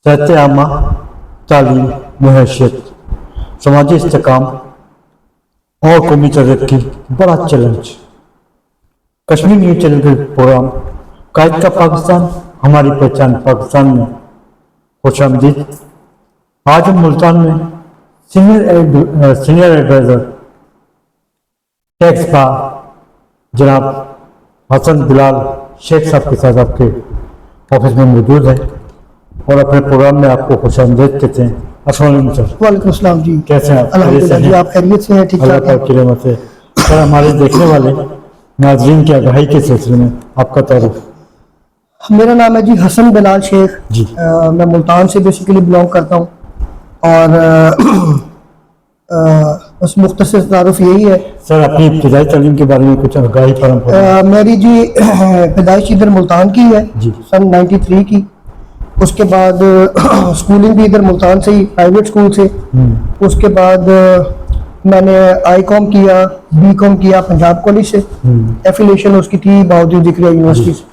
صحت عامہ، تعلیم، معیشت، سماجی استحکام اور قومی ترقی بڑا چیلنج۔ کشمیر نیوز چینل کے پروگرام قائد کا پاکستان ہماری پہچان پاکستان میں خوش آمدید۔ آج ہم ملتان میں سینئر ایڈوائزر ٹیکس کا جناب حسن بلال شیخ صاحب کے ساتھ آپ کے آفس میں موجود ہیں اور اپنے پروگرام میں آپ کو خوش آمدید کہتے ہیں۔ السلام علیکم سر۔ وعلیکم السلام جی، کیسے ہیں آپ؟ الحمدللہ جی، آپ خیریت سے ہیں؟ ٹھیک اللہ ٹھاک تعالیٰ کی رحمت سے۔ سر ہمارے دیکھنے والے ناظرین کی آگاہی کے سلسلے میں آپ کا تعارف؟ میرا نام ہے جی حسن بلال شیخ، جی۔ میں ملتان سے بیسیکلی بلانگ کرتا ہوں اور بس مختصر تعارف یہی ہے۔ سر اپنی ابتدائی تعلیم کے بارے میں کچھ آگاہی فراہم کریں۔ میری جی پیدائش ادھر ملتان کی ہے، جی۔ سن 93 کی۔ اس کے بعد اسکولنگ بھی ادھر ملتان سے ہی، پرائیویٹ اسکول سے۔ اس کے بعد میں نے آئی کام کیا، بی کام کیا پنجاب کالج سے، ایفیلیشن اس کی تھی باوجود ذکر یونیورسٹی سے۔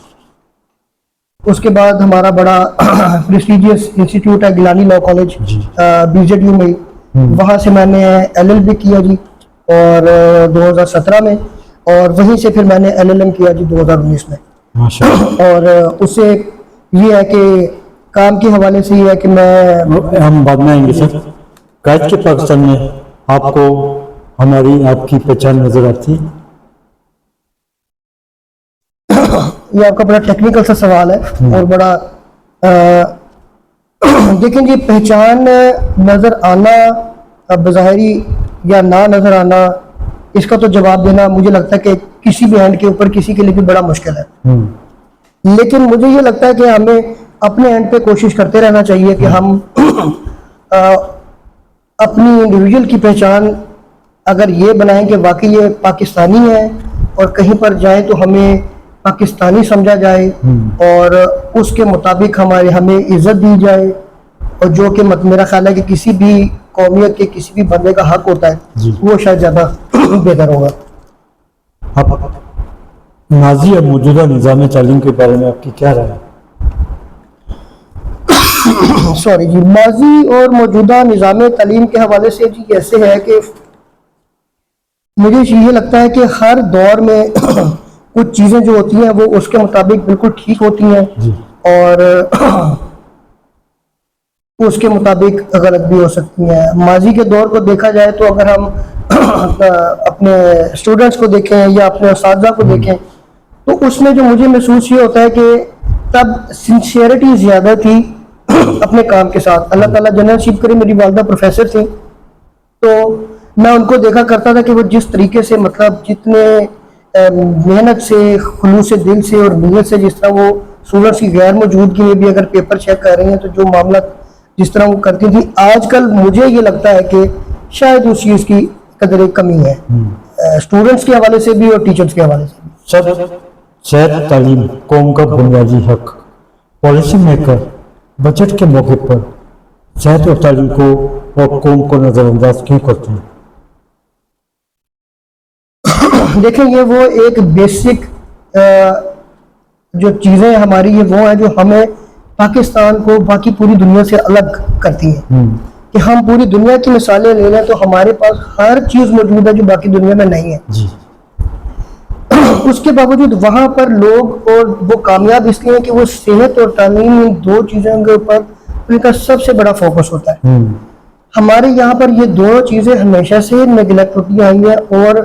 اس کے بعد ہمارا بڑا پریسٹیجیس انسٹیٹیوٹ ہے Gilani law college, B Z U میں، وہاں سے میں نے ایل ایل بی کیا جی، اور 2017 میں، اور وہیں سے پھر میں نے ایل ایل ایم کیا جی 2019 میں۔ ماشاء اللہ۔ اور اس سے یہ ہے کہ کام کے حوالے سے یہ ہے کہ میں ہم بعد میں آئیں گے سر۔ قائد کے پاکستان میں آپ کو آپ کی پہچان نظر آتی ہے؟ یہ آپ کا بڑا ٹیکنیکل سا سوال ہے اور بڑا دیکھیں جی، پہچان نظر آنا بظاہری یا نہ نظر آنا، اس کا تو جواب دینا مجھے لگتا ہے کہ کسی بھی اینڈ کے اوپر کسی کے لیے بھی بڑا مشکل ہے۔ لیکن مجھے یہ لگتا ہے کہ ہمیں اپنے اینڈ پہ کوشش کرتے رہنا چاہیے کہ ہم اپنی انڈیویجول کی پہچان اگر یہ بنائیں کہ واقعی یہ پاکستانی ہے اور کہیں پر جائیں تو ہمیں پاکستانی سمجھا جائے اور اس کے مطابق ہمیں عزت دی جائے، اور جو کہ میرا خیال ہے کہ کسی بھی قومیت کے کسی بھی بندے کا حق ہوتا ہے، وہ شاید زیادہ بہتر ہوگا۔ اب ماضی اور موجودہ نظام تعلیم کے بارے میں آپ کی کیا رائے ہے؟ سوری جی، ماضی اور موجودہ نظام تعلیم کے حوالے سے جی ایسے ہے کہ مجھے یہ لگتا ہے کہ ہر دور میں کچھ چیزیں جو ہوتی ہیں وہ اس کے مطابق بالکل ٹھیک ہوتی ہیں اور اس کے مطابق غلط بھی ہو سکتی ہیں۔ ماضی کے دور کو دیکھا جائے تو اگر ہم اپنے اسٹوڈنٹس کو دیکھیں یا اپنے اساتذہ کو دیکھیں تو اس میں جو مجھے محسوس یہ ہوتا ہے کہ تب سنسیئرٹی زیادہ تھی اپنے کام کے ساتھ۔ اللہ تعالیٰ جنت نصیب کرے، میری والدہ پروفیسر تھیں، تو میں ان کو دیکھا کرتا تھا کہ وہ جس طریقے سے مطلب جتنے محنت سے، خلوص دل سے اور نیت سے جس طرح وہ اسٹوڈنٹس کی غیر موجودگی میں بھی اگر پیپر چیک کر رہے ہیں تو جو معاملہ جس طرح وہ کرتی تھی، آج کل مجھے یہ لگتا ہے کہ شاید اس چیز کی قدر ایک کمی ہے، اسٹوڈنٹس کے حوالے سے بھی اور ٹیچرز کے حوالے سے بھی۔ سر صحت تعلیم قوم کا بنیادی حق، پالیسی میکر بجٹ کے موقع پر صحت اور تعلیم کو اور قوم کو نظر انداز کیوں کرتے ہیں؟ دیکھیں یہ وہ ایک بیسک جو چیزیں ہماری یہ وہ ہیں جو ہمیں پاکستان کو باقی پوری دنیا سے الگ کرتی ہیں، کہ ہم پوری دنیا کی مثالیں لے لیں تو ہمارے پاس ہر چیز موجود ہے جو باقی دنیا میں نہیں ہے۔ اس کے باوجود وہاں پر لوگ اور وہ کامیاب اس لیے ہیں کہ وہ صحت اور تعلیم، ان دو چیزوں کے اوپر ان کا سب سے بڑا فوکس ہوتا ہے۔ ہمارے یہاں پر یہ دونوں چیزیں ہمیشہ سے نیگلیکٹ ہوتی آئی ہیں اور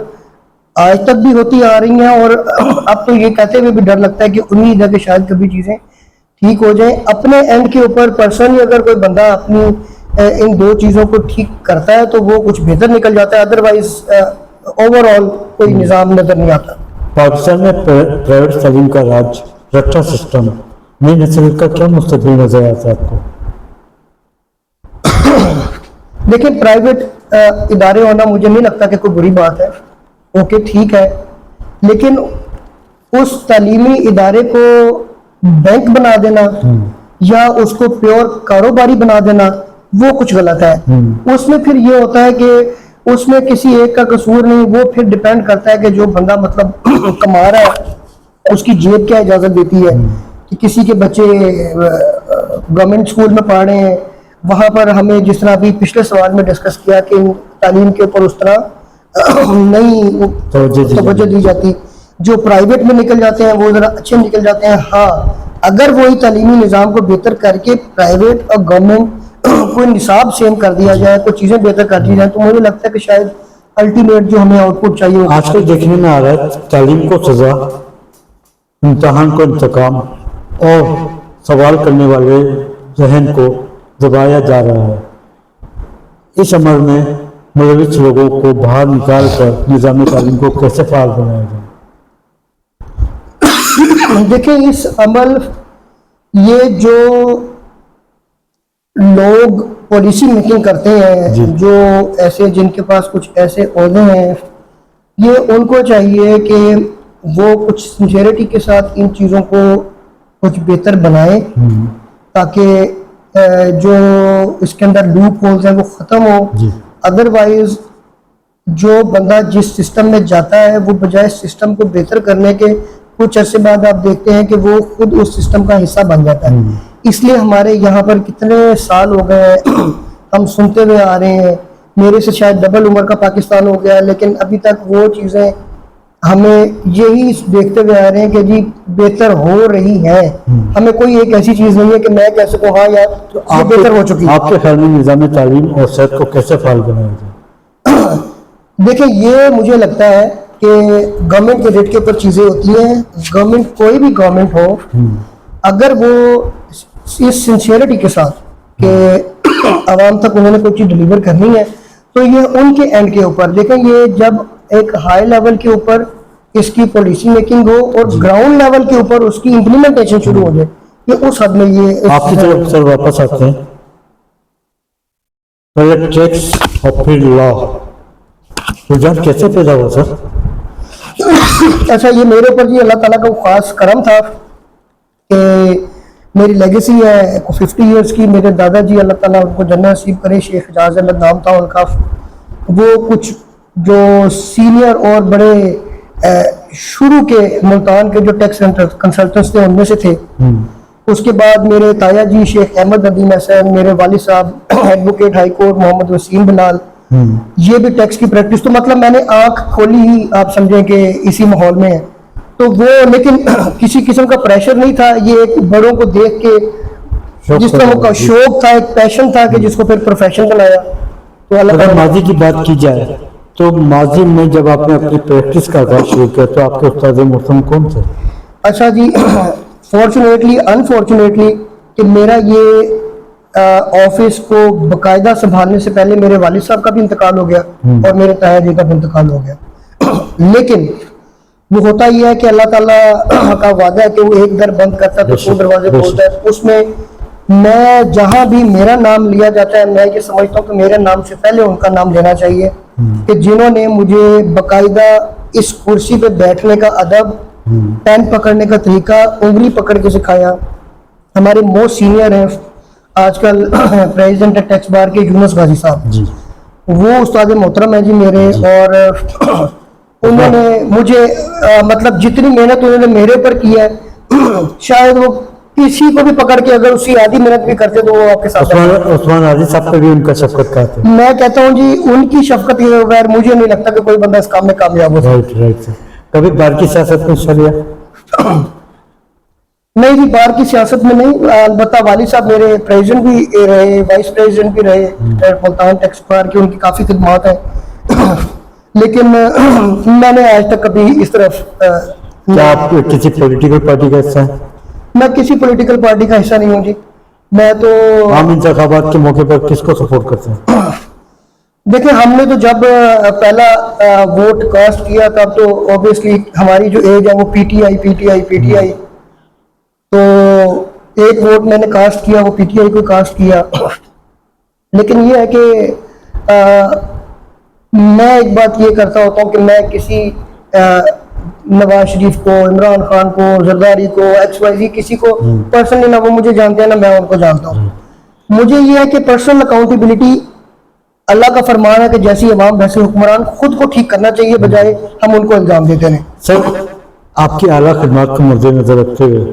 آج تک بھی ہوتی آ رہی ہیں، اور اب تو یہ کہتے ہوئے بھی ڈر لگتا ہے کہ امید ہے کہ شاید کبھی چیزیں ٹھیک ہو جائیں۔ اپنے اینڈ کے اوپر پرسنلی اگر کوئی بندہ اپنی ان دو چیزوں کو ٹھیک کرتا ہے تو وہ کچھ بہتر نکل جاتا ہے، ادروائز اوور آل کوئی نظام نظر نہیں آتا۔ پاکستان میں پرائیویٹ تعلیم کا راج رٹا سسٹم، نئی نسل کا کیا مستقبل نظر آتا ہے آپ کو؟ لیکن پرائیویٹ ادارے ہونا مجھے نہیں لگتا کہ کوئی بری بات ہے، اوکے ٹھیک ہے، لیکن اس تعلیمی ادارے کو بینک بنا دینا یا اس کو پیور کاروباری بنا دینا وہ کچھ غلط ہے۔ اس میں پھر یہ ہوتا ہے کہ اس میں کسی ایک کا قصور نہیں، وہ پھر ڈیپینڈ کرتا ہے کہ جو بندہ مطلب کما رہا ہے اس کی جیب کیا اجازت دیتی ہے۔ کہ کسی کے بچے گورنمنٹ اسکول میں پڑھ رہے ہیں، وہاں پر ہمیں جس طرح ابھی پچھلے سوال میں ڈسکس کیا کہ تعلیم کے اوپر اس طرح نہیں توجہ دی جاتی، جو پرائیویٹ میں نکل جاتے ہیں وہ ذرا اچھے نکل جاتے ہیں. ہاں اگر وہی تعلیمی نظام کو بہتر کر کے پرائیویٹ اور گورنمنٹ کوئی نصاب سیم کر دیا جائے، کوئی چیزیں بہتر کر دی جائیں، تو مجھے لگتا ہے کہ شاید الٹیمیٹ جو ہمیں آؤٹ پٹ چاہیے وہ آج کل دیکھنے میں آ رہا ہے تعلیم کو سزا، امتحان کو انتقام اور سوال کرنے والے ذہن کو دبایا جا رہا ہے. اس عمل میں ملوث لوگوں کو باہر نکال کر نظام تعلیم کو کیسے فعال بنایا جائے؟ دیکھیں اس عمل یہ جو لوگ پالیسی میکنگ کرتے ہیں، جو ایسے جن کے پاس کچھ ایسے عہدے ہیں، یہ ان کو چاہیے کہ وہ کچھ سنسیئرٹی کے ساتھ ان چیزوں کو کچھ بہتر بنائیں تاکہ جو اس کے اندر لوپ ہولز ہیں وہ ختم ہو. ادروائز جو بندہ جس سسٹم میں جاتا ہے وہ بجائے سسٹم کو بہتر کرنے کے کچھ عرصے بعد آپ دیکھتے ہیں کہ وہ خود اس سسٹم کا حصہ بن جاتا ہے. اس لیے ہمارے یہاں پر کتنے سال ہو گئے ہم سنتے ہوئے آ رہے ہیں، میرے سے شاید ڈبل عمر کا پاکستان ہو گیا، لیکن ابھی تک وہ چیزیں ہمیں یہی دیکھتے ہوئے آ رہے ہیں کہ جی بہتر ہو رہی ہے. ہمیں کوئی ایک ایسی چیز نہیں ہے کہ میں کہہ سکوں ہاں یار یہ بہتر ہو چکی ہے. آپ کے خیال میں نظام تعلیم اور صحت کو کیسے فعال بنایا جائے؟ دیکھیں یہ مجھے لگتا ہے کہ گورنمنٹ کے ریٹ کے اوپر چیزیں ہوتی ہیں. گورنمنٹ کوئی بھی گورنمنٹ ہو اگر وہ اس سنسیئرٹی کے ساتھ کہ عوام تک انہوں نے کوئی چیز ڈلیور کرنی ہے تو یہ ان کے اینڈ کے اوپر دیکھیں، یہ جب ایک ہائی لیول کے اوپر اس کی پالیسی میکنگ ہو اور گراؤنڈ لیول کے اوپر اس کی امپلیمنٹیشن شروع ہو جائے، یہ اس حد میں یہ آپ کی طرف سر واپس آتے ہیں. پہلے ٹیکس اور پھر لا، رجحان کیسے پیدا ہوا سر؟ اچھا یہ میرے اوپر جی اللہ تعالیٰ کا خاص کرم تھا کہ میری لیگیسی ہے 50 ایئرس کی. میرے دادا جی اللہ تعالیٰ ان کو جنت نصیب کرے، شیخ اعجاز احمد نام تھا ان کا. وہ کچھ جو سینئر اور بڑے شروع کے ملتان کے جو ٹیکس کنسلٹنٹس تھے ان میں سے تھے. اس کے بعد میرے تایا جی شیخ احمد ندیم حسین، میرے والد صاحب ایڈوکیٹ ہائی کورٹ محمد وسیم بلال، یہ بھی ٹیکس کی پریکٹس. تو مطلب میں نے آنکھ کھولی ہی آپ سمجھیں کہ اسی ماحول میں ہے. تو وہ لیکن کسی قسم کا پریشر نہیں تھا، یہ ایک بڑوں کو دیکھ کے جس طرح کا شوق تھا، ایک پیشن تھا کہ جس کو پھر پروفیشن بنایا. تو اگر ماضی کی بات کی جائے تو ماضی میں جب آپ نے اپنی پریکٹس کا آغاز شروع کیا تو آپ کے استاد محترم کون تھے؟ اچھا جی فارچونیٹلی انفارچونیٹلی کہ میرا یہ آفس کو باقاعدہ سنبھالنے سے پہلے میرے والد صاحب کا بھی انتقال ہو گیا اور میرے تایا جی کا بھی انتقال ہو گیا. لیکن وہ ہوتا یہ ہے کہ اللہ تعالیٰ کا وعدہ ہے کہ وہ ایک در بند کرتا ہے تو 100 دروازے کھولتا ہے. اس میں میں جہاں بھی میرا نام لیا جاتا ہے میں یہ سمجھتا ہوں کہ میرے نام سے پہلے ان کا نام لینا چاہیے کہ جنہوں نے مجھے باقاعدہ اس کرسی پہ بیٹھنے کا ادب، پین پکڑنے کا طریقہ انگلی پکڑ کے سکھایا. ہمارے موسٹ سینئر ہیں آج کل پریزیڈنٹ ٹیکس بار کے یونس غازی صاحب، وہ استاد محترم ہیں جی میرے. اور انہوں نے مجھے مطلب جتنی محنت انہوں نے میرے اوپر کی ہے شاید وہ کسی کو بھی پکڑ کے اگر اسی آدھی محنت بھی کرتے تو وہ آپ کے ساتھ. عثمان عادل صاحب پہ بھی ان کا شفقت کا تھا. میں کہتا ہوں جی ان کی شفقت کے بغیر مجھے نہیں لگتا کہ کوئی بندہ اس کام میں کامیاب ہو. رائٹ. کبھی باہر کی سیاست میں حصہ لیا؟ نہیں جی باہر کی سیاست میں نہیں. البتہ والد صاحب میرے پریزیڈنٹ بھی رہے، وائس پریزیڈنٹ بھی رہے ملتان ٹیکس بار کی، ان کی کافی خدمات ہیں. لیکن میں نے آج تک کبھی اس طرف کیا آپ کسی پولیٹیکل پارٹی کا حصہ ہیں؟ میں کسی پولیٹیکل پارٹی کا حصہ نہیں ہوں جی. میں تو عام انتخابات کے موقع پر کس کو سپورٹ کرتے ہیں؟ دیکھیں ہم نے تو جب پہلا ووٹ کاسٹ کیا تب تو اوبیسلی ہماری جو ایج ہے وہ پی ٹی آئی. تو ایک ووٹ میں نے کاسٹ کیا، وہ پی ٹی آئی کو کاسٹ کیا. لیکن یہ ہے کہ میں ایک بات یہ کرتا ہوتا ہوں کہ میں کسی نواز شریف کو، عمران خان کو، زرداری کو، ایکس وائی زی کسی کو پرسنلی نہ وہ مجھے جانتے ہیں نہ میں ان کو جانتا ہوں. مجھے یہ ہے کہ پرسنل اکاؤنٹیبلٹی اللہ کا فرمان ہے کہ جیسی عوام ویسے حکمران، خود کو ٹھیک کرنا چاہیے بجائے ہم ان کو الزام دیتے ہیں. سر آپ کی اعلیٰ خدمات کو مد نظر رکھتے ہوئے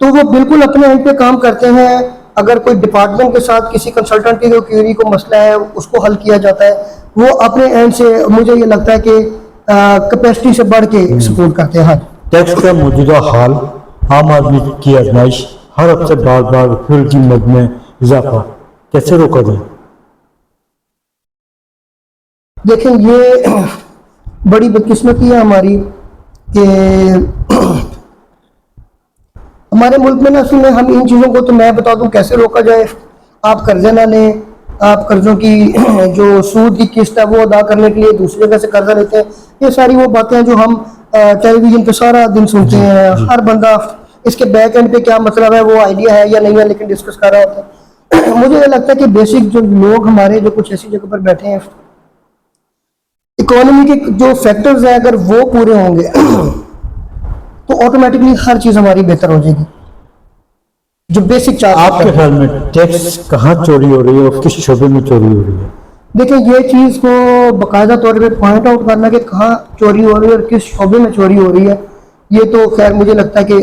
تو وہ بالکل اپنے اینڈ پہ کام کرتے ہیں. اگر کوئی ڈپارٹمنٹ کے ساتھ کسی کنسلٹنٹ کی کوئی کو مسئلہ ہے اس کو حل کیا جاتا ہے, وہ اپنے اینڈ سے مجھے یہ لگتا ہے کہ کیپیسٹی سے بڑھ کے سپورٹ کرتے ہیں. ٹیکس کا موجودہ حال, عام آدمی کی آزمائش, ہر ہفتے بار بار فیول کی مد میں اضافہ, کیسے روکا جائے؟ دیکھیں یہ بڑی بدقسمتی ہے ہماری کہ ہمارے ملک میں نا اصل میں ہم ان چیزوں کو, تو میں بتا دوں کیسے روکا جائے. آپ قرضے نہ لیں, آپ قرضوں کی جو سود کی قسط ہے وہ ادا کرنے کے لیے دوسری جگہ سے قرضہ لیتے ہیں. یہ ساری وہ باتیں ہیں جو ہم ٹیلی ویژن پہ سارا دن سنتے ہیں. ہر بندہ اس کے بیک اینڈ پہ کیا مطلب ہے وہ آئیڈیا ہے یا نہیں ہے, لیکن ڈسکس کر رہا ہوتا ہے. مجھے یہ لگتا ہے کہ بیسک جو لوگ ہمارے جو کچھ ایسی جگہ پر بیٹھے ہیں, اکانومی کے جو فیکٹرز ہیں اگر وہ پورے ہوں گے تو آٹومیٹکلی ہر چیز ہماری بہتر ہو جائے گی. جو بیسک چارج آپ کے خیال میں ٹیکس کہاں چوری ہو رہی ہے اور کس شعبے میں چوری ہو رہی ہے؟ دیکھیں یہ چیز کو باقاعدہ طور پہ پوائنٹ آؤٹ کرنا کہ کہاں چوری ہو رہی ہے اور کس شعبے میں چوری ہو رہی ہے, یہ تو خیر مجھے لگتا ہے کہ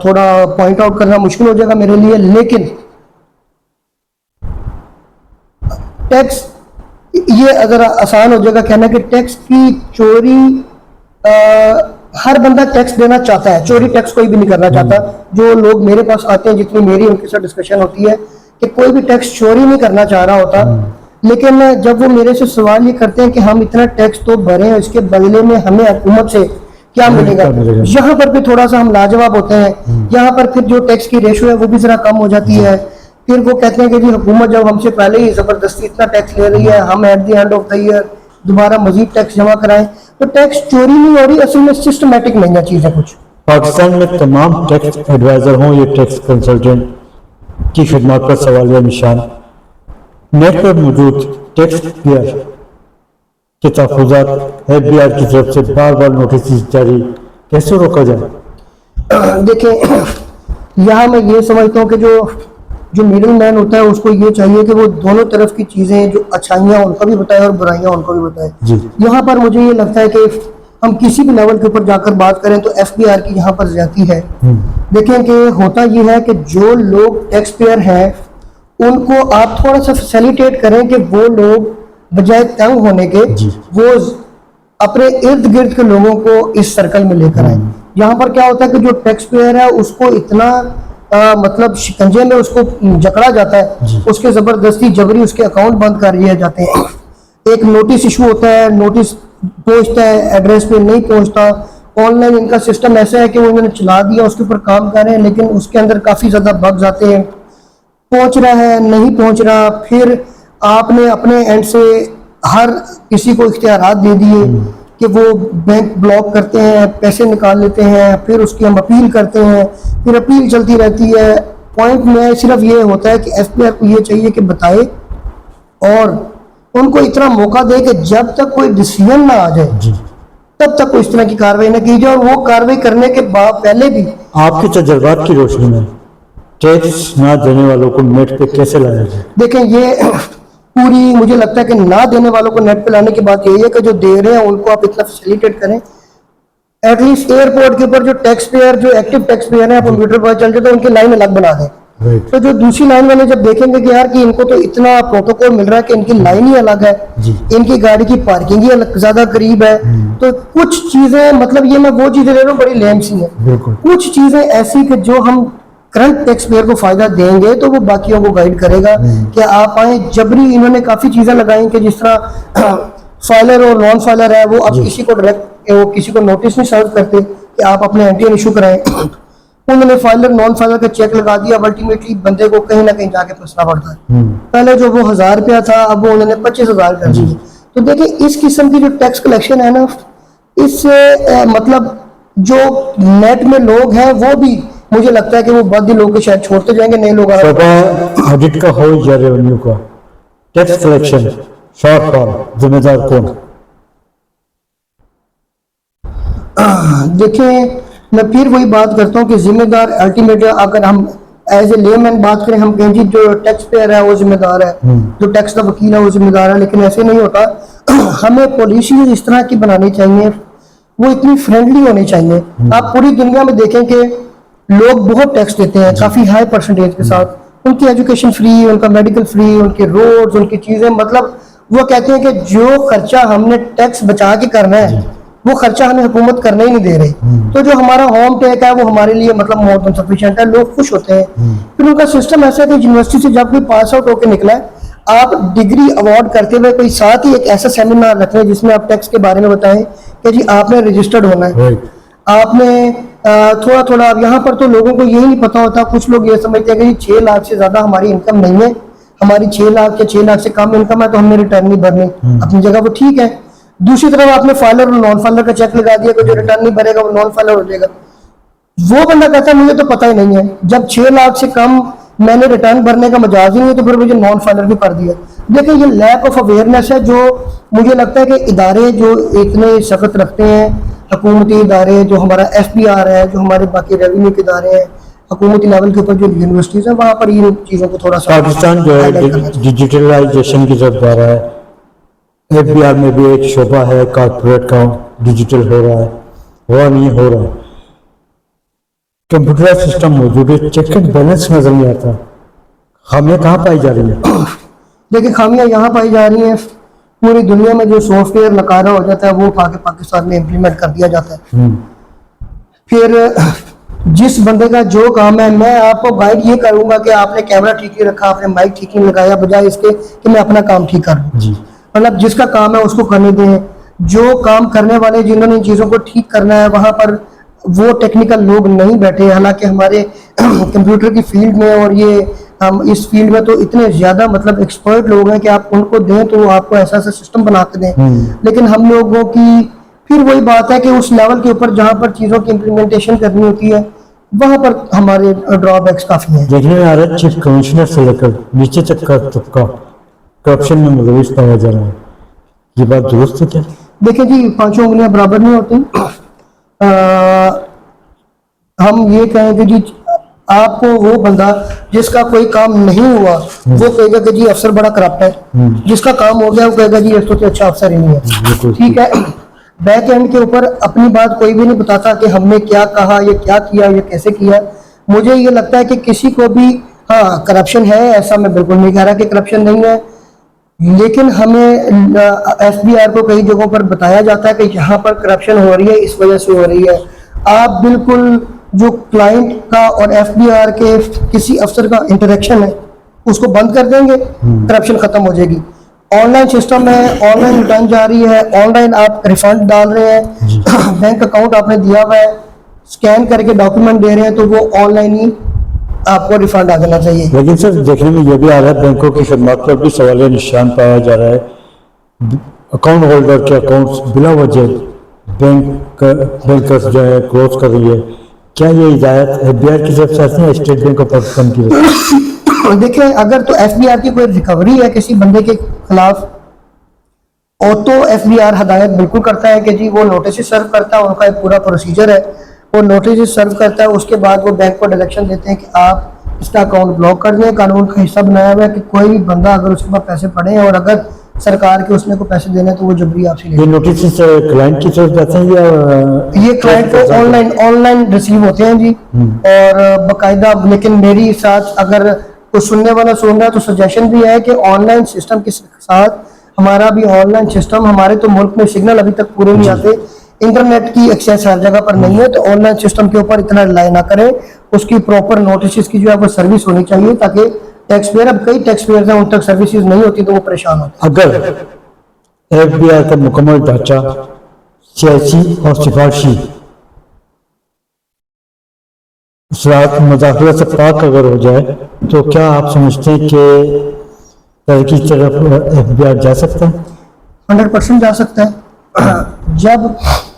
تھوڑا پوائنٹ آؤٹ کرنا مشکل ہو جائے گا میرے لیے. لیکن ٹیکس یہ اگر آسان ہو جائے گا کہنا کہ ٹیکس کی چوری, ہر بندہ ٹیکس دینا چاہتا ہے, چوری ٹیکس کوئی بھی نہیں کرنا چاہتا. جو لوگ میرے پاس آتے ہیں, جتنی میری ان کے ساتھ ڈسکشن ہوتی ہے, کہ کوئی بھی ٹیکس چوری نہیں کرنا چاہ رہا ہوتا. لیکن جب وہ میرے سے سوال یہ کرتے ہیں کہ ہم اتنا ٹیکس تو بھریں, اس کے بدلے میں ہمیں حکومت سے کیا ملے گا, یہاں پر بھی تھوڑا سا ہم لاجواب ہوتے ہیں. یہاں پر پھر جو ٹیکس کی ریشو ہے وہ بھی ذرا کم ہو جاتی ہے. پھر وہ کہتے ہیں کہ جی حکومت جب ہم سے پہلے ہی زبردستی اتنا ٹیکس لے رہی ہے, ہم at the end of the year دوبارہ مزید ٹیکس جمع کرائیں. تو ٹیکس چوری نہیں ہو رہی, اصل میں سسٹمیٹک نہیں ہے چیزیں کچھ. پاکستان میں تمام ٹیکس ایڈوائزر ہوں یا ٹیکس کنسلٹنٹ کی خدمات پر سوالیہ نشان. نیٹ پر موجود ٹیکس پیئر کے تحفظات ایف بی آر کی طرف سے بار بار نوٹس جاری, کیسے روکا جائے؟ دیکھیں یہاں میں یہ سمجھتا ہوں کہ جو میڈل مین ہوتا ہے اس کو یہ چاہیے کہ وہ دونوں طرف کی چیزیں, جو اچھائیاں ان کو بھی بتائے اور برائیاں ان کو بھی بتائے. یہاں پر مجھے یہ لگتا ہے کہ ہم کسی بھی لیول کے اوپر جا کر بات کریں تو ایف بی آر کی یہاں پر زیادتی ہے. دیکھیں کہ ہوتا یہ ہے کہ جو لوگ ٹیکس پیئر ہیں ان کو آپ تھوڑا سا فیسیلیٹیٹ کریں کہ وہ لوگ بجائے تنگ ہونے کے وہ اپنے ارد گرد کے لوگوں کو اس سرکل میں لے کر آئیں. یہاں پر کیا ہوتا ہے کہ جو ٹیکس پیئر ہے اس کو اتنا مطلب شکنجے میں اس کو جکڑا جاتا ہے, اس کے زبردستی جبری اس کے اکاؤنٹ بند کر دیے جاتے ہیں. ایک نوٹس ایشو ہوتا ہے, نوٹس پہنچتا ہے, ایڈریس پہ نہیں پہنچتا. آن لائن ان کا سسٹم ایسا ہے کہ وہ انہوں نے چلا دیا, اس کے اوپر کام کر رہے ہیں, لیکن اس کے اندر کافی زیادہ بگز آتے ہیں. پہنچ رہا ہے نہیں پہنچ رہا, پھر آپ نے اپنے اینڈ سے ہر کسی کو اختیارات دے دیے کہ وہ بینک بلاک کرتے ہیں, پیسے نکال لیتے ہیں, پھر اس کی ہم اپیل کرتے ہیں, پھر اپیل چلتی رہتی ہے. پوائنٹ میں صرف یہ ہوتا ہے کہ ایف پی آر کو یہ چاہیے کہ بتائے اور ان کو اتنا موقع دے کہ جب تک کوئی ڈیسیژن نہ آ جائے تب تک کوئی اس طرح کی کاروائی نہ کی جائے. اور وہ کاروائی کرنے کے بعد پہلے بھی آپ کے تجربات کی روشنی میں ٹیکس نہ دینے والوں کو نیٹ پہ کیسے لایا جائے؟ دیکھیں یہ پوری مجھے لگتا ہے کہ نہ دینے والوں کو نیٹ پہ لانے کی بات یہی ہے کہ جو دے رہے ہیں ان کو آپ اتنا فیسیلیٹیٹ کریں. ایٹ لیسٹ ایئرپورٹ کے اوپر جو ٹیکس پیئر, جو ایکٹیو ٹیکس پیئر ہیں, کمپیوٹر پر چل جاتے ہیں, ان کی لائن الگ بنا دیں. تو جو دوسری لائن والے جب دیکھیں گے کہ یار کہ ان کو تو اتنا پروٹوکول مل رہا ہے کہ ان کی لائن ہی الگ ہے, ان کی گاڑی کی پارکنگ ہی زیادہ قریب ہے, تو کچھ چیزیں مطلب یہ میں وہ چیزیں لے رہا ہوں بڑی لیم سی ہیں. کچھ چیزیں ایسی کہ جو ہم کرنٹ ٹیکس پیئر کو فائدہ دیں گے تو وہ باقیوں کو گائیڈ کرے گا کہ آپ آئیں. جبری انہوں نے کافی چیزیں لگائیں کہ جس طرح فائلر اور نان فائلر ہے, وہ آپ کسی کو ڈائریکٹ وہ کسی کو نوٹس نہیں سرو کرتے کہ آپ اپنے اینٹی ایشو کرائیں. انہوں نے فائلر نان فائلر کا چیک لگا دیا, اب الٹیمیٹلی بندے کو کہیں نہ کہیں جا کے پھنسنا پڑتا ہے. پہلے جو وہ 1000 روپیہ تھا اب وہ انہوں نے 25,000 کر دی. تو دیکھیں اس قسم کی جو ٹیکس کلیکشن ہے نا, اس سے مطلب جو نیٹ میں لوگ ہیں وہ بھی مجھے لگتا ہے کہ وہ بعد لوگ کے شاید چھوڑتے جائیں گے, نئے لوگ آڈٹ کا ہو یا ریونیو کا ٹیکس کلیکشن شارٹ فال ذمہ دار کون؟ دیکھیں میں پھر وہی بات کرتا ہوں کہ ذمہ دار الٹیمیٹ, اگر ہم ایز اے لے مین بات کریں, ہم کہیں جی جو ٹیکس پیئر ہے وہ ذمہ دار ہے, جو ٹیکس کا وکیل ہے وہ ذمہ دار ہے, لیکن ایسے نہیں ہوتا. ہمیں پالیسیز اس طرح کی بنانی چاہیے, وہ اتنی فرینڈلی ہونی چاہیے. آپ پوری دنیا میں دیکھیں کہ لوگ بہت ٹیکس دیتے ہیں کافی ہائی پرسنٹیج کے ساتھ. ان کی ایجوکیشن فری, ان کا میڈیکل فری, ان کے روڈز, ان کی چیزیں, مطلب وہ کہتے ہیں کہ جو خرچہ ہم نے ٹیکس بچا کے کرنا ہے وہ خرچہ ہمیں حکومت کرنے ہی نہیں دے رہی. تو جو ہمارا ہوم ٹیک ہے وہ ہمارے لیے مطلب مور دین سفیشینٹ ہے, لوگ خوش ہوتے ہیں. پھر ان کا سسٹم ایسا ہے کہ یونیورسٹی سے جب کوئی پاس آؤٹ ہو کے نکلا ہے, آپ ڈگری اوارڈ کرتے ہوئے کوئی ساتھ ہی ایک ایسا سیمینار رکھیں جس میں آپ ٹیکس کے بارے میں بتائیں کہ جی آپ نے رجسٹرڈ ہونا ہے, آپ نے تھوڑا تھوڑا. یہاں پر تو لوگوں کو یہی نہیں پتا ہوتا, کچھ لوگ یہ سمجھتے ہیں کہ 6 لاکھ سے زیادہ ہماری انکم نہیں ہے, ہماری 6 لاکھ یا 6 لاکھ سے کم انکم ہے تو ہم نے ریٹرن نہیں بھرنی. اپنی جگہ وہ ٹھیک ہے. دوسری طرف آپ نے فائلر اور نان فائلر کا چیک لگا دیا کہ جو ریٹرن نہیں بھرے گا وہ نان فائلر ہو جائے گا. وہ بندہ کہتا ہے مجھے تو پتہ ہی نہیں ہے, جب 6 لاکھ سے کم میں نے ریٹرن بھرنے کا مجاز ہی نہیں ہے تو پھر مجھے نان فائلر بھی کر دیا. دیکھیں یہ لیک آف اویئرنیس ہے جو مجھے لگتا ہے کہ ادارے جو اتنے سخت رکھتے ہیں, حکومتی ادارے جو ہمارا ایف بی آر ہے, جو ہمارے باقی ریونیو کے ادارے ہیں, حکومتی لیول کے اوپر جو یونیورسٹیز ہیں, وہاں پر ان چیزوں کو تھوڑا سا پاکستان جو ہے ڈیجیٹلائزیشن کی طرف جا رہا ہے. ایف بی آر میں بھی ایک شعبہ ہے کارپوریٹ کا, ڈیجیٹل ہو رہا ہے, ہوا نہیں ہو رہا ہے. کمپیوٹر سسٹم موجود ہے, چیک اینڈ بیلنس نظر نہیں آتا. خامیاں کہاں پائی جا رہی ہیں؟ دیکھیں خامیاں یہاں پائی جا رہی ہیں, پوری دنیا میں جو سافٹ ویئر نکارا ہو جاتا ہے وہ پاکستان میں امپلیمنٹ کر دیا جاتا ہے. پھر جس بندے کا جو کام ہے, میں آپ کو گائیڈ یہ کروں گا کہ آپ نے کیمرہ ٹھیک نہیں رکھا, آپ نے مائک ٹھیک نہیں لگایا, بجائے اس کے کہ میں اپنا کام ٹھیک کر لوں. مطلب جس کا کام ہے اس کو کرنے دیں. جو کام کرنے والے جنہوں نے ان چیزوں کو ٹھیک کرنا ہے وہاں پر وہ ٹیکنیکل لوگ نہیں بیٹھے. حالانکہ ہمارے کمپیوٹر کی فیلڈ میں اور یہ ہم اس فیلڈ میں تو اتنے زیادہ مطلب ایکسپرٹ لوگ ہیں کہ آپ ان کو دیں تو وہ آپ کو ایسا ایسا سسٹم بنا کے دیں. لیکن ہم لوگوں کی پھر وہی بات ہے کہ اس لیول کے اوپر جہاں پر چیزوں کی امپلیمنٹیشن کرنی ہوتی ہے وہاں پر ہمارے ڈرا بیکس کافی ہیں. دیکھنے میں آ رہا ہے چیف کمشنر سے لے کر نیچے تک کا طبقہ کرپشن میں ملوث پایا جا رہا ہے. یہ بات درست ہے کیا؟ دیکھیں جی 5 انگلیاں برابر نہیں ہوتی. ہم یہ کہیں کہ جی آپ کو وہ بندہ جس کا کوئی کام نہیں ہوا وہ کہے گا کہ جی افسر بڑا کرپٹ ہے, جس کا کام ہو گیا وہ کہے گا جی اس تو اچھا افسر ہی نہیں ہے. ٹھیک ہے, بیک اینڈ کے اوپر اپنی بات کوئی بھی نہیں بتاتا کہ ہم نے کیا کہا, یہ کیا کیا, یہ کیسے کیا. مجھے یہ لگتا ہے کہ کسی کو بھی ہاں کرپشن ہے, ایسا میں بالکل نہیں کہہ رہا کہ کرپشن نہیں ہے, لیکن ہمیں ایف بی آر کو کئی جگہوں پر بتایا جاتا ہے کہ یہاں پر کرپشن ہو رہی ہے, اس وجہ سے ہو رہی ہے. آپ بالکل جو کلائنٹ کا اور ایف بی آر کے کسی افسر کا انٹریکشن ہے اس کو بند کر دیں گے, کرپشن ختم ہو جائے گی. آن لائن سسٹم ہے, آن لائن ریٹرن جاری ہے, آن لائن آپ ریفنڈ ڈال رہے ہیں, بینک اکاؤنٹ آپ نے دیا ہوا ہے, اسکین کر کے ڈاکیومنٹ دے رہے ہیں تو وہ آن لائن ہی آپ کو ریفنڈ آ جانا چاہیے. لیکن سر دیکھنے میں یہ بھی آ رہا ہے بینکوں کی خدمات پر بھی سوالیہ نشان پایا جا رہا ہے. اکاؤنٹ ہولڈر کے اکاؤنٹس بلا وجہ بینکرز جو ہے کلوز کر رہی ہے. کیا یہ ہدایت ایف بی آر کی طرف سے آتی ہے اسٹیٹ بینک آف پاکستان کی طرف سے؟ دیکھیں اگر تو ایف بی آر کی کوئی ریکوری ہے کسی بندے کے خلاف اور تو ایف بی آر ہدایت بالکل کرتا ہے کہ جی وہ نوٹسز سرو کرتا ہے, ان کا ایک پورا پروسیجر ہے, وہ نوٹسز سرو کرتا ہے. اس کے بعد وہ بینک کو ڈائریکشن دیتے ہیں کہ آپ اس کا اکاؤنٹ بلاک کر دیں. قانون کا حصہ بنایا ہوا ہے کہ کوئی بھی بندہ اگر اس کے پاس پیسے پڑے ہیں اور اگر سرکار کے اس نے کو پیسے دینے تو وہ جبری آپ سے لے. یہ نوٹسز کلائنٹ کی طرف جاتے ہیں یا یہ کلائنٹ کو آن لائن ریسیو ہوتے ہیں جی, اور باقاعدہ. لیکن میری ساتھ اگر کوئی سننے والا سن رہا ہے تو سجیشن بھی ہے کہ آن لائن سسٹم کے ساتھ ہمارا بھی آن لائن سسٹم, ہمارے تو ملک میں سگنل ابھی تک پورے نہیں آتے, انٹرنیٹ کی ایکسیس ہر جگہ پر نہیں ہے, تو آن لائن سسٹم کے اوپر اتنا ریلائی نہ کریں. اس کی پراپر نوٹسز کی جو ہے وہ سروس ہونی چاہیے تاکہ ٹیکس پیئر, اب کئی ٹیکس پیئرز ہیں ان تک سروسز نہیں ہوتی تو وہ پریشان ہوتے ہیں. اگر ایف بی آر کا مکمل ڈھانچہ سیاسی اور سفارشی اثرات مداخلت سے پاک اگر ہو جائے تو کیا آپ سمجھتے ہیں کہ ترقی کی طرف ایف بی آر جا سکتا ہے؟ 100% جا سکتا ہے. جب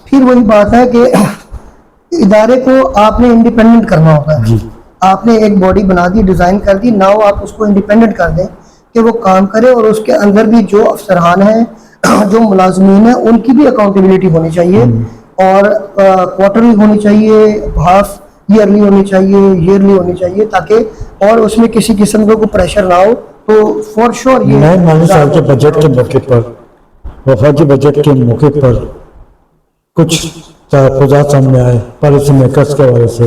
پھر وہی بات ہے کہ ادارے کو آپ نے انڈیپینڈنٹ کرنا ہوتا ہے. آپ نے ایک باڈی بنا دی, ڈیزائن کر دی, ناؤ آپ اس کو انڈیپینڈنٹ کر دیں کہ وہ کام کرے, اور اس کے اندر بھی جو افسران ہیں, جو ملازمین ہیں, ان کی بھی اکاؤنٹیبلٹی ہونی چاہیے, اور کوارٹرلی ہونی چاہیے, ہاف ایئرلی ہونی چاہیے, ایئرلی ہونی چاہیے, تاکہ اور اس میں کسی قسم کا کوئی پریشر نہ ہو. تو فور شور یہ نئے مالی سال کے بجٹ کے موقع پر, وفاقی بجٹ کے موقع پر کچھ تحفظات سامنے آئے پالیسی میکرز کے حوالے سے.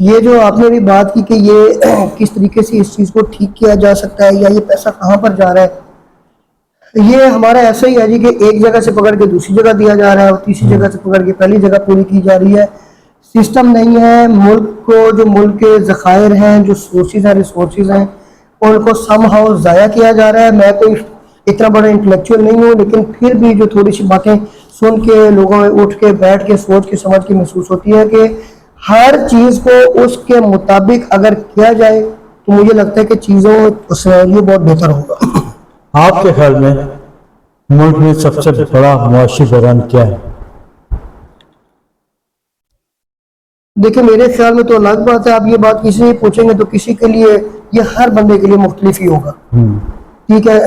یہ جو آپ نے بھی بات کی کہ یہ کس طریقے سے اس چیز کو ٹھیک کیا جا سکتا ہے یا یہ پیسہ کہاں پر جا رہا ہے، یہ ہمارا ایسا ہی ہے جی کہ ایک جگہ سے پکڑ کے دوسری جگہ دیا جا رہا ہے اور تیسری جگہ سے پکڑ کے پہلی جگہ پوری کی جا رہی ہے. سسٹم نہیں ہے. ملک کو جو ملک کے ذخائر ہیں، جو سورسز ہیں، ریسورسز ہیں، ان کو سم ہاؤ ضائع کیا جا رہا ہے. میں کوئی اتنا بڑا انٹلیکچوئل نہیں ہوں، لیکن پھر بھی جو تھوڑی سی باتیں سن کے لوگوں میں اٹھ کے بیٹھ کے سوچ کے سمجھ کے محسوس ہوتی ہے کہ ہر چیز کو اس کے مطابق اگر کیا جائے تو مجھے لگتا ہے کہ چیزوں سیناریو بہت بہتر ہوگا. آپ کے خیال میں ملک میں سب سے بڑا معاشی بحران کیا ہے؟ دیکھیں میرے خیال میں تو الگ بات ہے. آپ یہ بات کسی سے پوچھیں گے تو کسی کے لیے یہ ہر بندے کے لیے مختلف ہی ہوگا. ٹھیک ہے.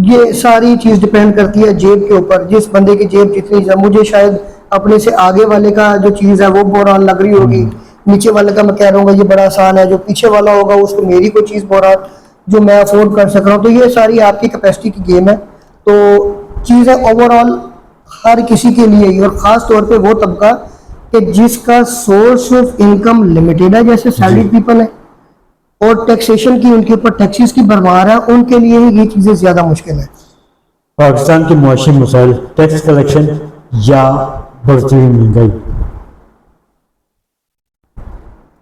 یہ ساری چیز ڈپینڈ کرتی ہے جیب کے اوپر. جس بندے کی جیب جتنی ہے، مجھے شاید اپنے سے آگے والے کا جو چیز ہے وہ بحران لگ رہی ہوگی، نیچے والے کا میں کہہ رہا ہوں گا یہ بڑا آسان ہے، جو پیچھے والا ہوگا اس کو میری کوئی چیز بحران جو میں افورڈ کر سک رہا ہوں. تو یہ ساری آپ کی کیپیسٹی کی گیم ہے. تو چیزیں اوور آل ہر کسی کے لیے ہی، اور خاص طور پہ وہ طبقہ کہ جس کا سورس آف انکم لمیٹیڈ ہے، جیسے سیلریڈ پیپل ہے اور ٹیکسیشن کی ان کے اوپر ٹیکسز کی بھرمار ہے، ان کے لیے ہی یہ چیزیں زیادہ مشکل ہیں. پاکستان کے معاشی مسائل ٹیکس کلیکشن یا بڑھتی ہوئی مہنگائی؟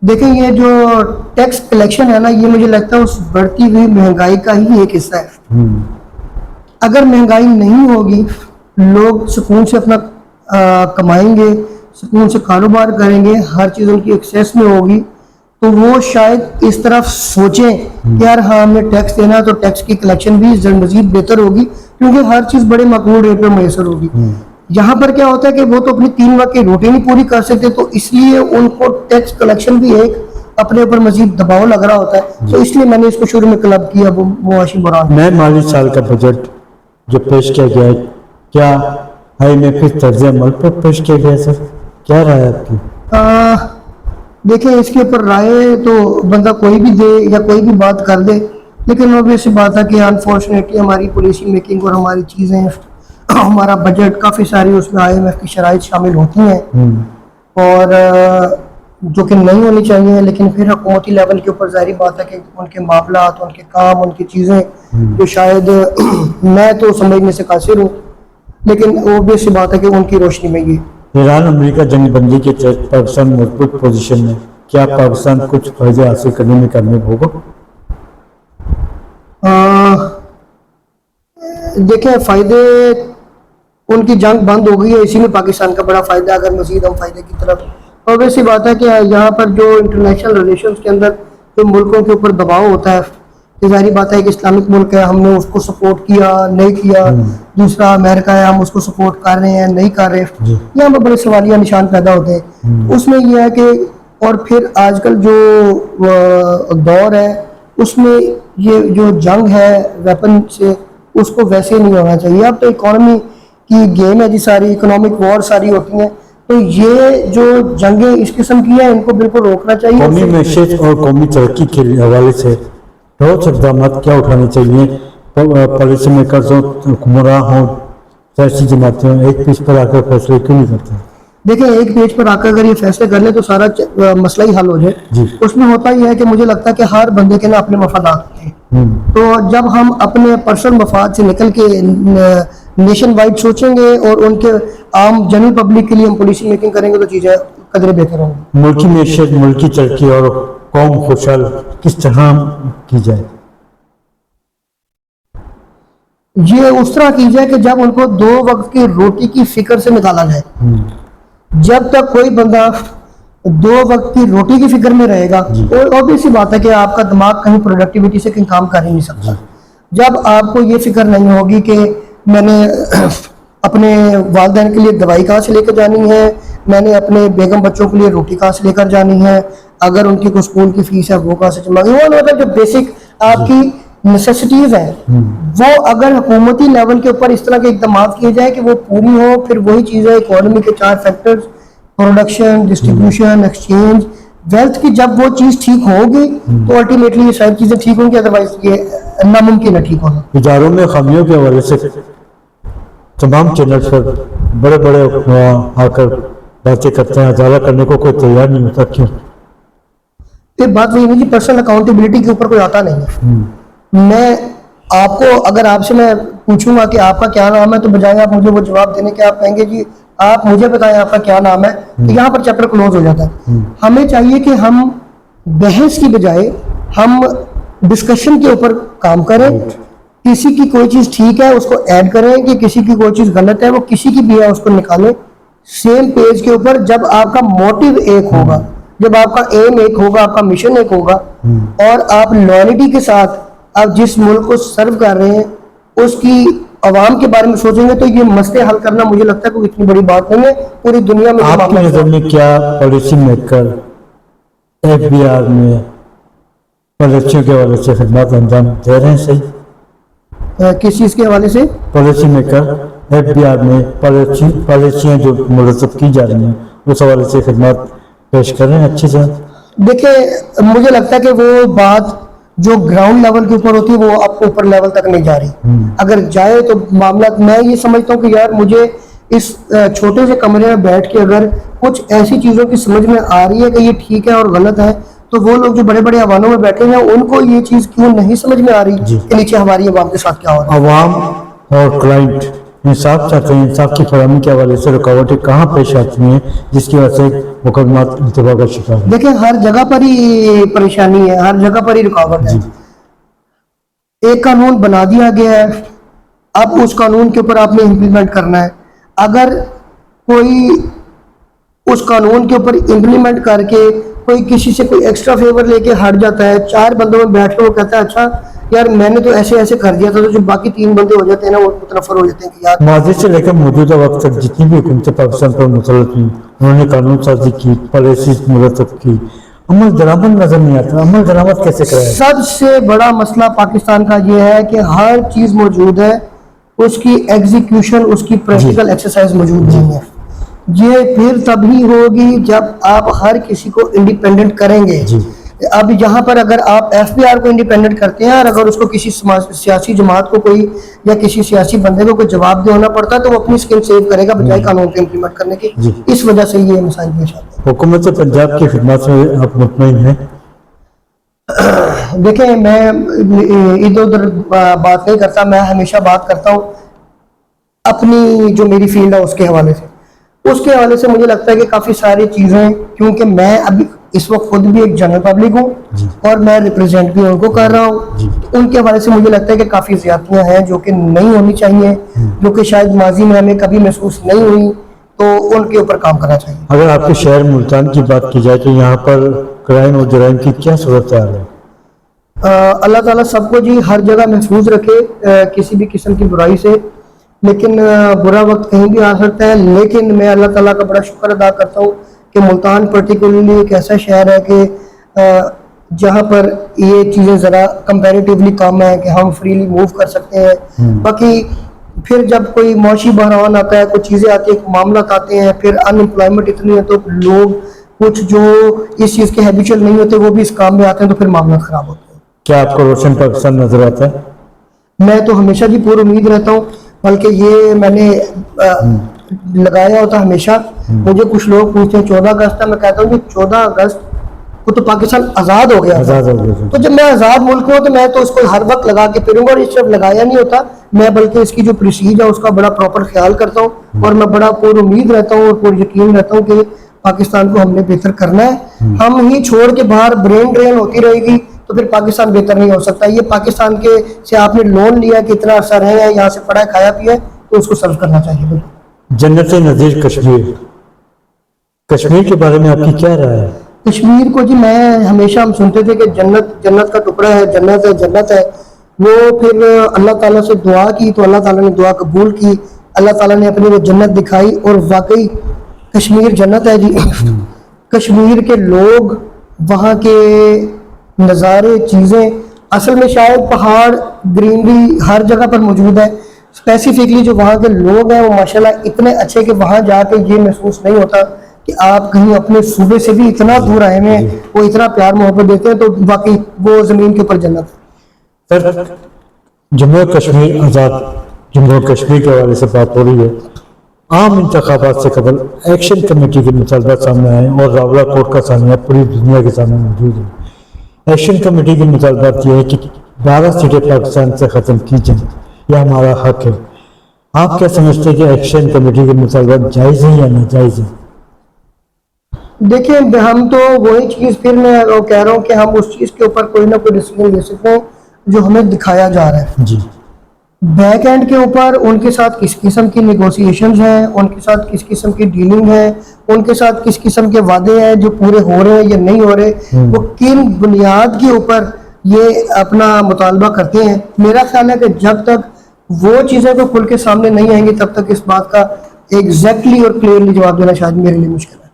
دیکھیں یہ جو ٹیکس کلیکشن ہے نا، یہ مجھے لگتا ہے اس بڑھتی ہوئی مہنگائی کا ہی ایک حصہ ہے. اگر مہنگائی نہیں ہوگی، لوگ سکون سے اپنا کمائیں گے، سکون سے کاروبار کریں گے، ہر چیز ان کی ایکسیس میں ہوگی، تو وہ شاید اس طرف سوچیں کہ یار ہاں ہم نے ٹیکس دینا تو ٹیکس کی کلیکشن بھی مزید بہتر ہوگی، کیونکہ ہر چیز بڑے معقول ریٹ پہ میسر ہوگی. یہاں پر کیا ہوتا ہے کہ وہ تو اپنی 3 وقت کی روٹی نہیں پوری کر سکتے، تو اس لیے ان کو ٹیکس کلیکشن بھی ایک اپنے اوپر مزید دباؤ لگ رہا ہوتا ہے. تو اس لیے میں نے اس کو شروع میں کلب کیا وہ معاشی بحران. نئے مالی سال کا بجٹ جو پیش کیا گیا ہے، کیا IMF اس طرز عمل پر پیش کیا گیا ہے؟ سر کیا رائے آپ کی؟ دیکھیں اس کے اوپر رائے تو بندہ کوئی بھی دے یا کوئی بھی بات کر دے، لیکن وہ ایسی بات ہے کہ انفارچونیٹلی ہماری پالیسی میکنگ اور ہماری چیزیں، ہمارا بجٹ کافی ساری اس میں IMF کی شرائط شامل ہوتی ہیں اور جو کہ نہیں ہونی چاہیے. لیکن پھر حکومتی لیول کے اوپر ظاہری بات ہے کہ ان کے معاملات، ان کے کام، ان کی چیزیں جو شاید میں تو سمجھنے سے قاصر ہوں، لیکن وہ بھی ایسی بات ہے کہ ان کی روشنی میں یہ ایران امریکہ جنگ بندی کے تحت پاکستان مضبوط پوزیشن میں، کیا پاکستان کچھ فائدے حاصل کرنے میں کامیاب ہوگا؟ دیکھیں فائدے، ان کی جنگ بند ہو گئی ہے، اسی میں پاکستان کا بڑا فائدہ ہے. اگر مزید ہم فائدے کی طرف، اور ویسی بات ہے کہ یہاں پر جو انٹرنیشنل ریلیشنز کے اندر جو ملکوں کے اوپر دباؤ ہوتا ہے، یہ ظاہری بات ہے کہ اسلامک ملک ہے، ہم نے اس کو سپورٹ کیا نہیں کیا، دوسرا امریکہ ہے، ہم اس کو سپورٹ کر رہے ہیں نہیں کر رہے، یہاں پر بڑے سوالیہ نشان پیدا ہوتے ہیں. اس میں یہ ہے کہ اور پھر آج کل جو دور ہے اس میں یہ جو جنگ ہے ویپن سے، اس کو ویسے نہیں ہونا چاہیے. اب تو اکانومی کی گیم ہے جی، ساری اکنامک وار ساری ہوتی ہیں، تو یہ جو جنگیں اس قسم کی ہیں ان کو بالکل روکنا چاہیے. قومی معیشت اور قومی ترقی کے حوالے سے ٹھوس اقدامات کیا اٹھانے چاہیے؟ پالیسی میکرز ہوں، حکمراں ہوں، سیاسی جماعتیں ہوں، ایک پیج پر آ کر فیصلے کیوں نہیں کرتے؟ دیکھیں ایک پیج پر آ کر اگر یہ فیصلے کر لیں تو سارا مسئلہ ہی حل ہو جائے. اس میں ہوتا ہی ہے کہ مجھے لگتا ہے کہ ہر بندے کے نا اپنے مفادات ہوتے ہیں. تو جب ہم اپنے پرسنل مفاد سے نکل کے نیشن وائڈ سوچیں گے اور ان کے عام جنرل پبلک کے لیے ہم پالیسی میکنگ کریں گے تو چیزیں قدرے بہتر ہوں گی. ملکی معیشت، ملکی ترقی اور قوم خوشحال کس طرح کی جائے؟ یہ اس طرح کی جائے کہ جب ان کو 2 وقت کی روٹی کی فکر سے نکالا جائے. جب تک کوئی بندہ 2 وقت کی روٹی کی فکر میں رہے گا، اور obvious سی بات ہے کہ آپ کا دماغ کہیں پروڈکٹیوٹی سے کہیں کام کر ہی نہیں سکتا. جب آپ کو یہ فکر نہیں ہوگی کہ میں نے اپنے والدین کے لیے دوائی کہاں سے لے کر جانی ہے، میں نے اپنے بیگم بچوں کے لیے روٹی کہاں سے لے کر جانی ہے، اگر ان کی کوئی اسکول کی فیس ہے وہ کہاں سے جمع کرنی ہے، مطلب جو بیسک آپ کی نیسیسٹیز ہیں وہ اگر حکومتی لیول کے اوپر اس طرح کے اقدامات کیے جائیں کہ وہ پوری ہو، پھر وہی چیز ہے اکانومی کے 4 factors, production, distribution, exchange, wealth کی، جب وہ چیز ٹھیک ہوگی تو الٹیمیٹلی یہ ساری چیزیں ٹھیک ہوں گی، ادروائز یہ ناممکن ہے ٹھیک ہونا. اداروں میں خامیوں کے حوالے سے تمام چینلز پر بڑے بڑے آ کر باتیں کرتے ہیں, ازالہ کرنے کو کوئی تیار نہیں ہوتا. کیوں؟ پھر بات وہی نہیں جی, پرسنل اکاؤنٹیبلٹی کے اوپر کوئی آتا نہیں ہے. میں آپ کو اگر آپ سے میں پوچھوں گا کہ آپ کا کیا نام ہے, تو بجائے آپ مجھے وہ جواب دینے کے آپ کہیں گے جی آپ مجھے بتائیں آپ کا کیا نام ہے, تو یہاں پر چیپٹر کلوز ہو جاتا ہے. ہمیں چاہیے کہ ہم بحث کی بجائے ہم ڈسکشن کے اوپر کام کریں. کسی کی کوئی چیز ٹھیک ہے اس کو ایڈ کریں, کہ کسی کی کوئی چیز غلط ہے وہ کسی کی بھی ہے اس کو نکالیں سیم پیج کے اوپر. جب آپ کا موٹیو ایک ہوگا, جب آپ کا ایم ایک ہوگا, آپ کا مشن ایک ہوگا, اور آپ لائلٹی کے ساتھ آپ جس ملک کو سرو کر رہے ہیں اس کی عوام کے بارے میں سوچیں گے, تو یہ مسئلے حل کرنا مجھے لگتا ہے کوئی اتنی بڑی بات نہیں ہے. پوری دنیا میں آپ کی نظر میں کیا policy maker F B R میں پالیسیوں کے حوالے سے خدمات انجام دے رہے ہیں صحیح؟ کس چیز کے حوالے سے policy maker F B R میں پالیسیاں جو مرتب کی جا رہی ہیں اس حوالے سے خدمات پیش کر رہے ہیں اچھے سے؟ دیکھیں مجھے لگتا ہے کہ وہ بات جو گراؤنڈ لیول کے اوپر ہوتی ہے وہ آپ کو اوپر لیول تک نہیں جا رہی. اگر جائے تو معاملات, میں یہ سمجھتا ہوں کہ یار مجھے اس چھوٹے سے کمرے میں بیٹھ کے اگر کچھ ایسی چیزوں کی سمجھ میں آ رہی ہے کہ یہ ٹھیک ہے اور غلط ہے, تو وہ لوگ جو بڑے بڑے ایوانوں میں بیٹھے ہیں ان کو یہ چیز کیوں نہیں سمجھ میں آ رہی کہ نیچے ہماری عوام کے ساتھ کیا ہو رہا ہے. عوام اور کلائنٹ انصاف چاہتے ہیں, انصاف کی فراہمی کے حوالے سے رکاوٹیں کہاں پیش آتی ہیں جس کی وجہ سے مقدمات التوا کا شکار ہیں؟ دیکھیں ہر جگہ پر ہی پریشانی ہے, ہر جگہ پر ہی رکاوٹ ہے. ایک قانون بنا دیا گیا ہے, اب اس قانون کے اوپر آپ نے امپلیمنٹ کرنا ہے. اگر کوئی اس قانون کے اوپر امپلیمنٹ کر کے کوئی کسی سے کوئی ایکسٹرا فیور لے کے ہٹ جاتا ہے, چار بندوں میں بیٹھ کے وہ کہتا ہے اچھا یار میں نے تو ایسے ایسے کر دیا تھا, تو جو باقی تین بندے ہو جاتے ہیں نا وہ متنفر ہو جاتے ہیں کہ یار. ماضی سے لے کر موجودہ وقت تک جتنی بھی حکومتیں پاکستان پر مسلط ہوئی انہوں نے قانون سازی کی, پالیسیز مرتب کی, عمل درآمد نظر نہیں آتا. عمل درآمد کیسے کرائے؟ سب سے بڑا مسئلہ پاکستان کا یہ ہے کہ ہر چیز موجود ہے, اس کی ایگزیکیوشن, اس کی پریکٹیکل ایکسرسائز موجود نہیں ہے. یہ پھر تبھی ہوگی جب آپ ہر کسی کو انڈیپینڈنٹ کریں گے. اب یہاں پر اگر آپ ایف بی آر کو انڈیپینڈنٹ کرتے ہیں اور اگر اس کو کسی سیاسی جماعت کو کوئی یا کسی سیاسی بندے کو کوئی جواب دینا پڑتا ہے تو وہ اپنی اسکن سیو کرے گا بجائے قانون کو امپلیمنٹ کرنے کی. اس وجہ سے یہ مسائل پیش آتے ہیں. حکومت پنجاب کی خدمات سے آپ مطمئن ہیں؟ دیکھیں میں ادھر ادھر بات نہیں کرتا, میں ہمیشہ بات کرتا ہوں اپنی جو میری فیلڈ ہے اس کے حوالے سے. اس کے حوالے سے مجھے لگتا ہے کہ کافی ساری چیزیں, کیونکہ میں ابھی اس وقت خود بھی ایک جنرل پبلک ہوں اور میں ریپرزینٹ بھی ان کو کر رہا ہوں, ان کے حوالے سے مجھے لگتا ہے کہ کافی زیادتیاں ہیں جو کہ نہیں ہونی چاہیے, جو کہ شاید ماضی میں ہمیں کبھی محسوس نہیں ہوئی, تو ان کے اوپر کام کرنا چاہیے. اگر آپ کے شہر ملتان کی بات کی جائے تو یہاں پر کرائم اور جرائم کی کیا صورتحال ہے؟ اللہ تعالیٰ سب کو جی ہر جگہ محفوظ رکھے کسی بھی قسم کی برائی سے, لیکن برا وقت کہیں بھی آ سکتا ہے. لیکن میں اللہ تعالیٰ کا بڑا شکر ادا کرتا ہوں کہ ملتان پرٹیکولرلی ایک ایسا شہر ہے کہ جہاں پر یہ چیزیں ذرا کمپیریٹیولی کم ہے کہ ہم فریلی موو کر سکتے ہیں. باقی پھر جب کوئی معاشی بحران آتا ہے, کچھ چیزیں آتی ہیں, معاملات آتے ہیں, پھر ان امپلائمنٹ اتنی ہے تو لوگ کچھ جو اس چیز کے ہیبیچل نہیں ہوتے وہ بھی اس کام میں آتے ہیں, تو پھر معاملات خراب ہوتے ہیں. کیا آپ کو روشن پاکستان نظر آتا ہے؟ میں تو ہمیشہ جی پور امید رہتا ہوں, بلکہ یہ میں نے لگایا ہوتا ہمیشہ. مجھے کچھ لوگ پوچھتے ہیں 14 اگست ہے, میں کہتا ہوں کہ 14 اگست کو تو پاکستان آزاد ہو گیا, تو جب میں آزاد ملک ہوں تو میں تو اس کو ہر وقت لگا کے پھروں گا, اور اس طرف لگایا نہیں ہوتا میں, بلکہ اس کی جو پروسیج ہے اس کا بڑا پراپر خیال کرتا ہوں, اور میں بڑا پر امید رہتا ہوں اور پر یقین رہتا ہوں کہ پاکستان کو ہم نے بہتر کرنا ہے. ہم ہی چھوڑ کے باہر برین ڈرین ہوتی رہے گی تو پھر پاکستان بہتر نہیں ہو سکتا. یہ پاکستان کے سے آپ نے لون لیا کہ اتنا عرصہ رہے ہیں یہاں سے پڑھا کھایا پیا, تو اس کو سرو کرنا چاہیے. جنت نظیر کشمیر, کشمیر کے بارے میں آپ کی کیا رائے ہے؟ کشمیر کو جی میں ہمیشہ ہم سنتے تھے کہ جنت جنت کا ٹکڑا ہے, جنت ہے جنت ہے. وہ پھر اللہ تعالیٰ سے دعا کی تو اللہ تعالیٰ نے دعا قبول کی, اللہ تعالیٰ نے اپنی وہ جنت دکھائی, اور واقعی کشمیر جنت ہے جی. کشمیر کے لوگ, وہاں کے نظارے, چیزیں, اصل میں شاید پہاڑ گرینری ہر جگہ پر موجود ہے, اسپیسیفکلی جو وہاں کے لوگ ہیں وہ ماشاءاللہ اتنے اچھے کہ وہاں جا کے یہ محسوس نہیں ہوتا کہ آپ کہیں اپنے صوبے سے بھی اتنا دور آئے ہیں, وہ اتنا پیار محبت دیتے ہیں, تو واقعی وہ زمین کے اوپر جنت ہے. جموں کشمیر آزاد, جموں کشمیر کے حوالے سے بات ہو رہی ہے, عام انتخابات سے قبل ایکشن کمیٹی کے مطالبات سامنے آئے اور راولہ کوٹ کا سامنے پوری دنیا کے سامنے موجود ہے۔ ایکشن کمیٹی کے مطالبات یہ ہے کہ 12 سیٹیں پاکستان سے ختم کی جائیں، یہ ہمارا حق ہے۔ آپ کیا سمجھتے ہیں کہ ایکشن کمیٹی کے مطالبات جائز ہیں یا ناجائز ہیں؟ دیکھیں ہم تو وہی چیز پھر میں کہہ رہا ہوں کہ ہم اس چیز کے اوپر کوئی نہ کوئی ڈیسیجن لے سکتے ہیں جو ہمیں دکھایا جا رہا ہے۔ جی بیک اینڈ کے اوپر ان کے ساتھ کس قسم کی نیگوسیشنز ہیں، ان کے ساتھ کس قسم کی ڈیلنگ ہے، ان کے ساتھ کس قسم کے وعدے ہیں جو پورے ہو رہے ہیں یا نہیں ہو رہے، وہ کن بنیاد کے اوپر یہ اپنا مطالبہ کرتے ہیں۔ میرا خیال ہے کہ جب تک وہ چیزیں تو کھل کے سامنے نہیں آئیں گی تب تک اس بات کا ایگزیکٹلی اور کلیئرلی جواب دینا شاید میرے لیے مشکل ہے۔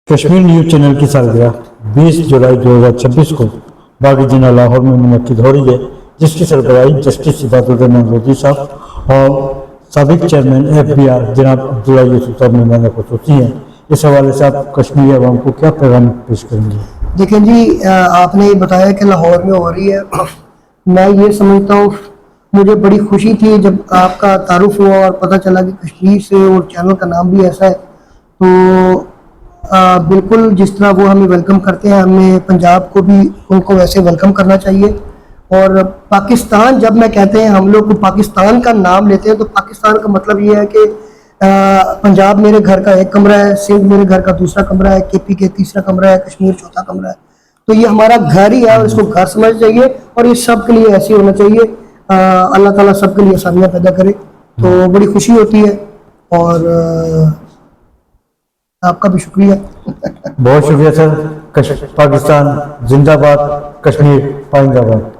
کشمیر نیوز چینل کی سالگرہ 20 جولائی 2026 کو باغ جناح لاہور میں منعقد ہو رہی ہے، جس کی سربراہی جسٹس عباد الرحمان لودھی صاحب اور سابق چیئرمین FBI جناب عبداللہ یوسف صاحب مہمان خصوصی ہیں۔ اس حوالے سے آپ کشمیری عوام کو کیا پیغام پیش کریں گے؟ دیکھیں جی، آپ نے یہ بتایا کہ لاہور میں ہو رہی ہے، میں یہ سمجھتا ہوں مجھے بڑی خوشی تھی جب آپ کا تعارف ہوا اور پتہ چلا کہ کشمیر سے، اور چینل کا نام بھی ایسا ہے، تو بالکل جس طرح وہ ہمیں ویلکم کرتے ہیں ہمیں پنجاب کو بھی ان کو ویسے ویلکم کرنا چاہیے۔ اور پاکستان جب میں کہتے ہیں ہم لوگ پاکستان کا نام لیتے ہیں تو پاکستان کا مطلب یہ ہے کہ پنجاب میرے گھر کا ایک کمرہ ہے، سندھ میرے گھر کا دوسرا کمرہ ہے، KP کے تیسرا کمرہ ہے، کشمیر چوتھا کمرہ ہے، تو یہ ہمارا گھر ہی ہے اور اس کو گھر سمجھ چاہیے، اور یہ سب کے لیے ایسے ہونا چاہیے۔ اللہ تعالیٰ سب کے لیے آسانیاں پیدا کرے، تو بڑی خوشی ہوتی ہے، اور آپ کا بھی شکریہ۔ بہت شکریہ سر۔ پاکستان زندہ باد، کشمیر پائندہ باد۔